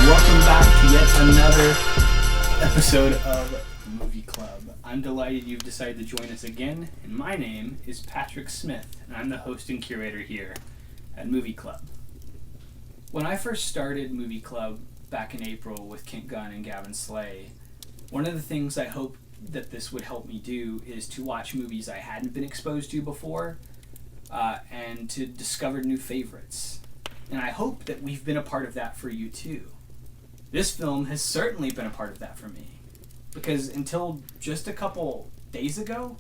welcome back to yet another episode of Movie Club. I'm delighted you've decided to join us again, and my name is Patrick Smith, and I'm the host and curator here at Movie Club. When I first started Movie Club back in April with Kent Gunn and Gavin Slay, one of the things I hoped that this would help me do is to watch movies I hadn't been exposed to before, and to discover new favorites. And I hope that we've been a part of that for you too. This film has certainly been a part of that for me, because until just a couple days ago,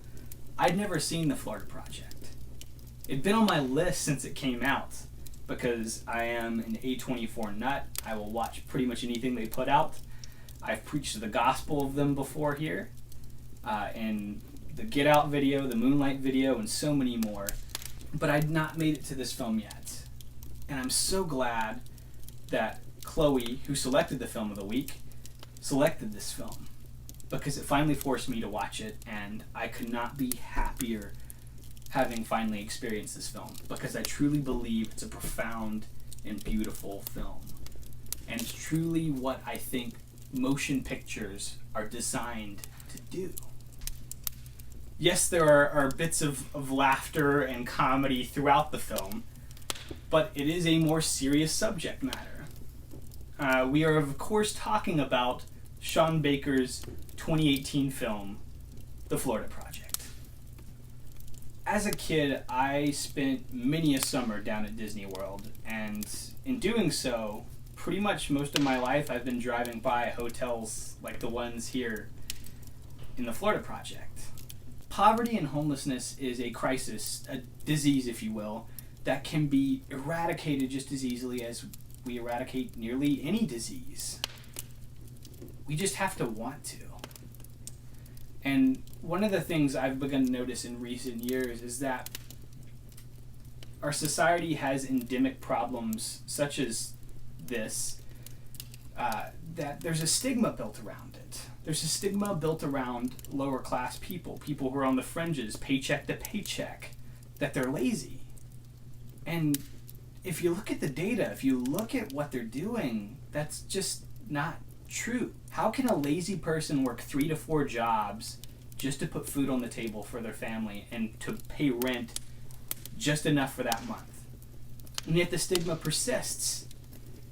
I'd never seen The Florida Project. It'd been on my list since it came out, because I am an A24 nut. I will watch pretty much anything they put out. I've preached the gospel of them before here, and the Get Out video, the Moonlight video, and so many more, but I'd not made it to this film yet. And I'm so glad that Chloe, who selected the film of the week, selected this film, because it finally forced me to watch it, and I could not be happier having finally experienced this film, because I truly believe it's a profound and beautiful film. And it's truly what I think motion pictures are designed to do. Yes, there are bits of laughter and comedy throughout the film, but it is a more serious subject matter. We are, of course, talking about Sean Baker's 2018 film, The Florida Project. As a kid, I spent many a summer down at Disney World, and in doing so, pretty much most of my life I've been driving by hotels like the ones here in The Florida Project. Poverty and homelessness is a crisis, a disease, if you will, that can be eradicated just as easily as we eradicate nearly any disease. We just have to want to. And one of the things I've begun to notice in recent years is that our society has endemic problems such as this, that there's a stigma built around it. There's a stigma built around lower class people who are on the fringes, paycheck to paycheck, that they're lazy. And if you look at the data, if you look at what they're doing, that's just not true. How can a lazy person work 3 to 4 jobs just to put food on the table for their family and to pay rent just enough for that month? And yet the stigma persists.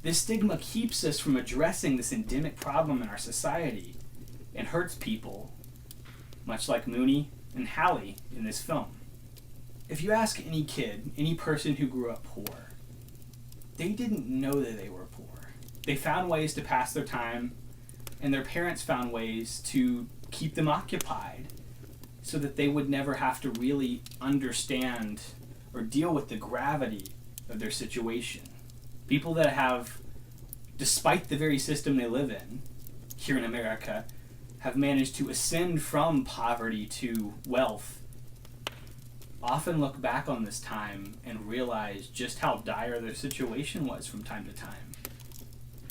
This stigma keeps us from addressing this endemic problem in our society and hurts people, much like Mooney and Hallie in this film. If you ask any kid, any person who grew up poor, they didn't know that they were poor. They found ways to pass their time, and their parents found ways to keep them occupied so that they would never have to really understand or deal with the gravity of their situation. People that have, despite the very system they live in, here in America, have managed to ascend from poverty to wealth, often look back on this time and realize just how dire their situation was from time to time.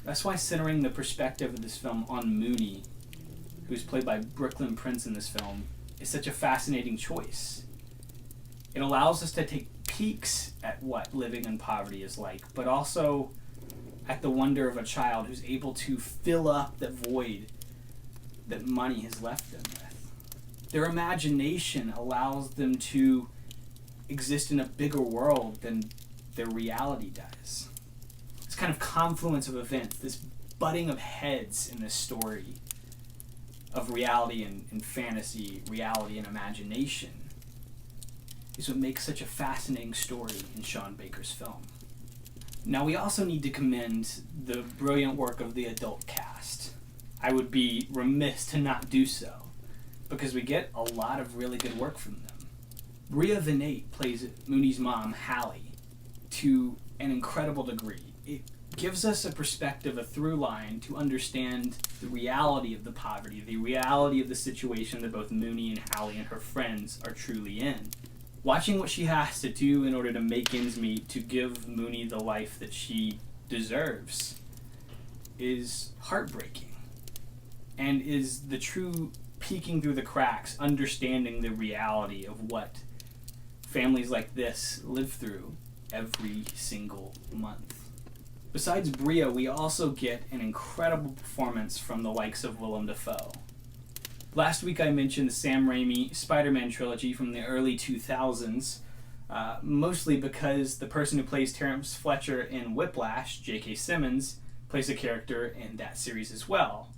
That's why centering the perspective of this film on Mooney, who's played by Brooklynn Prince in this film, is such a fascinating choice. It allows us to take peeks at what living in poverty is like, but also at the wonder of a child who's able to fill up the void that money has left them with. Their imagination allows them to exist in a bigger world than their reality does. This kind of confluence of events, this butting of heads in this story of reality and fantasy, reality and imagination, is what makes such a fascinating story in Sean Baker's film. Now, we also need to commend the brilliant work of the adult cast. I would be remiss to not do so, because we get a lot of really good work from them. Bria Vinaite plays Mooney's mom, Hallie, to an incredible degree. It gives us a perspective, a through line, to understand the reality of the poverty, the reality of the situation that both Mooney and Hallie and her friends are truly in. Watching what she has to do in order to make ends meet, to give Mooney the life that she deserves, is heartbreaking, and is the true peeking through the cracks, understanding the reality of what families like this live through every single month. Besides Bria, we also get an incredible performance from the likes of Willem Dafoe. Last week I mentioned the Sam Raimi Spider-Man trilogy from the early 2000s, mostly because the person who plays Terrence Fletcher in Whiplash, J.K. Simmons, plays a character in that series as well.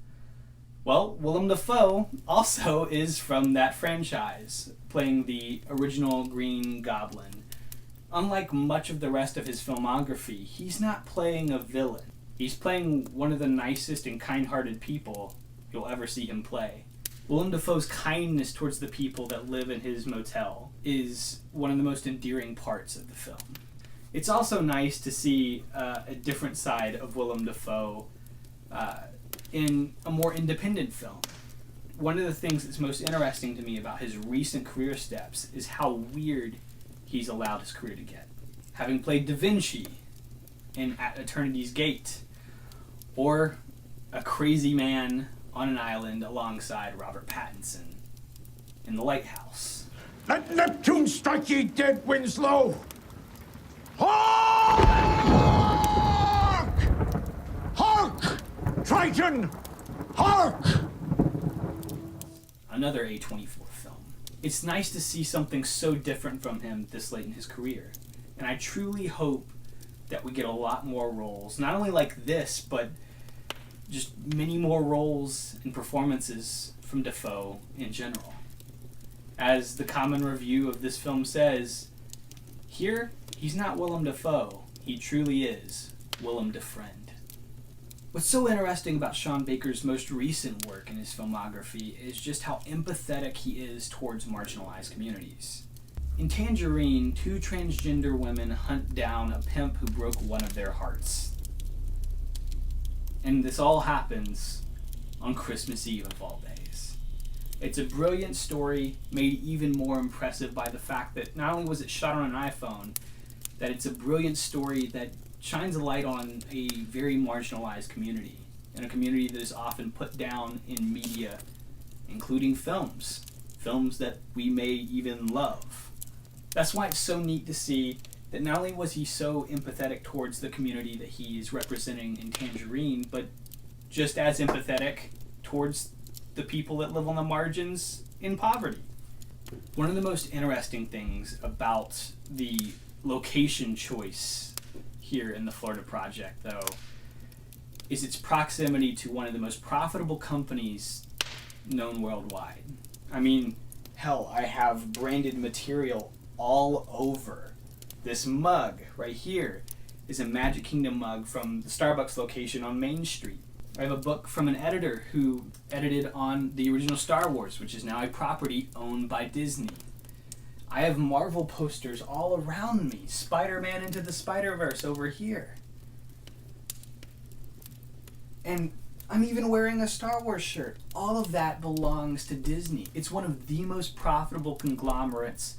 Well, Willem Dafoe also is from that franchise, playing the original Green Goblin. Unlike much of the rest of his filmography, he's not playing a villain. He's playing one of the nicest and kind-hearted people you'll ever see him play. Willem Dafoe's kindness towards the people that live in his motel is one of the most endearing parts of the film. It's also nice to see a different side of Willem Dafoe in a more independent film. One of the things that's most interesting to me about his recent career steps is how weird he's allowed his career to get. Having played Da Vinci in At Eternity's Gate, or a crazy man on an island alongside Robert Pattinson in The Lighthouse. Let Neptune strike ye dead, Winslow! Hark! Hark! Triton! Hark! Another A24 film. It's nice to see something so different from him this late in his career. And I truly hope that we get a lot more roles, not only like this, but just many more roles and performances from Dafoe in general. As the common review of this film says, here, he's not Willem Dafoe. He truly is Willem Defriend. What's so interesting about Sean Baker's most recent work in his filmography is just how empathetic he is towards marginalized communities. In Tangerine, two transgender women hunt down a pimp who broke one of their hearts. And this all happens on Christmas Eve of all days. It's a brilliant story, made even more impressive by the fact that not only was it shot on an iPhone, that it's a brilliant story that shines a light on a very marginalized community, and a community that is often put down in media, including films that we may even love. That's why it's so neat to see that not only was he so empathetic towards the community that he is representing in Tangerine, but just as empathetic towards the people that live on the margins in poverty. One of the most interesting things about the location choice here in the Florida Project, though, is its proximity to one of the most profitable companies known worldwide. I mean, hell, I have branded material all over. This mug right here is a Magic Kingdom mug from the Starbucks location on Main Street. I have a book from an editor who edited on the original Star Wars, which is now a property owned by Disney. I have Marvel posters all around me. Spider-Man Into the Spider-Verse over here. And I'm even wearing a Star Wars shirt. All of that belongs to Disney. It's one of the most profitable conglomerates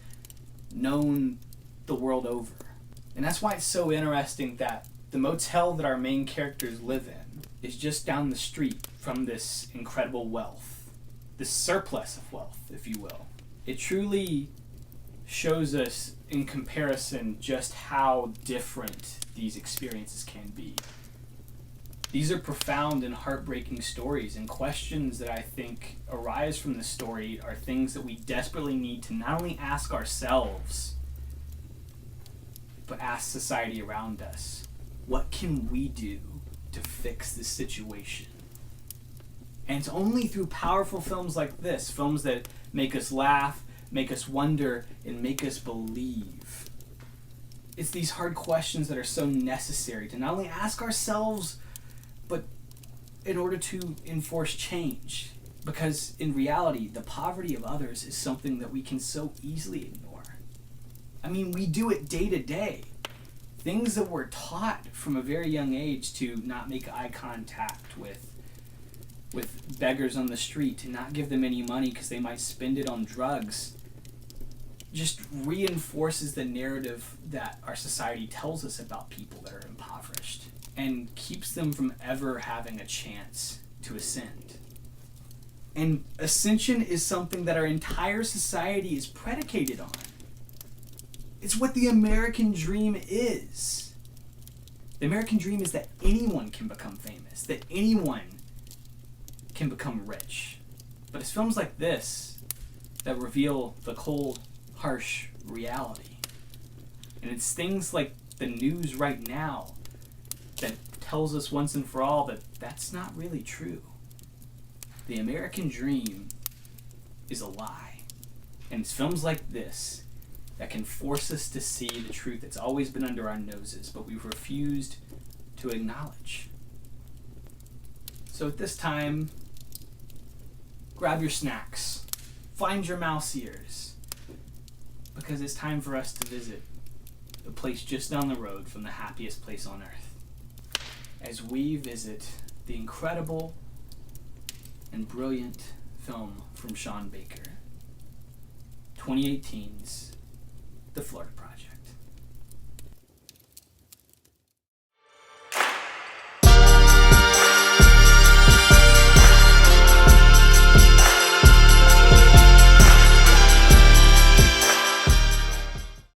known the world over. And that's why it's so interesting that the motel that our main characters live in is just down the street from this incredible wealth. This surplus of wealth, if you will. It truly shows us in comparison just how different these experiences can be. These are profound and heartbreaking stories, and questions that I think arise from this story are things that we desperately need to not only ask ourselves, but ask society around us. What can we do to fix this situation? And it's only through powerful films like this, films that make us laugh, make us wonder, and make us believe. It's these hard questions that are so necessary to not only ask ourselves, but in order to enforce change. Because in reality, the poverty of others is something that we can so easily ignore. I mean, we do it day to day. Things that we're taught from a very young age to not make eye contact with beggars on the street, to not give them any money because they might spend it on drugs, just reinforces the narrative that our society tells us about people that are impoverished and keeps them from ever having a chance to ascend. And ascension is something that our entire society is predicated on. It's what the American dream is. The American dream is that anyone can become famous, that anyone can become rich. But it's films like this that reveal the cold, harsh reality. And it's things like the news right now that tells us once and for all that that's not really true. The American dream is a lie. And it's films like this that can force us to see the truth that's always been under our noses, but we've refused to acknowledge. So at this time, grab your snacks, find your mouse ears, because it's time for us to visit the place just down the road from the happiest place on earth, as we visit the incredible and brilliant film from Sean Baker, 2018's The Florida Project.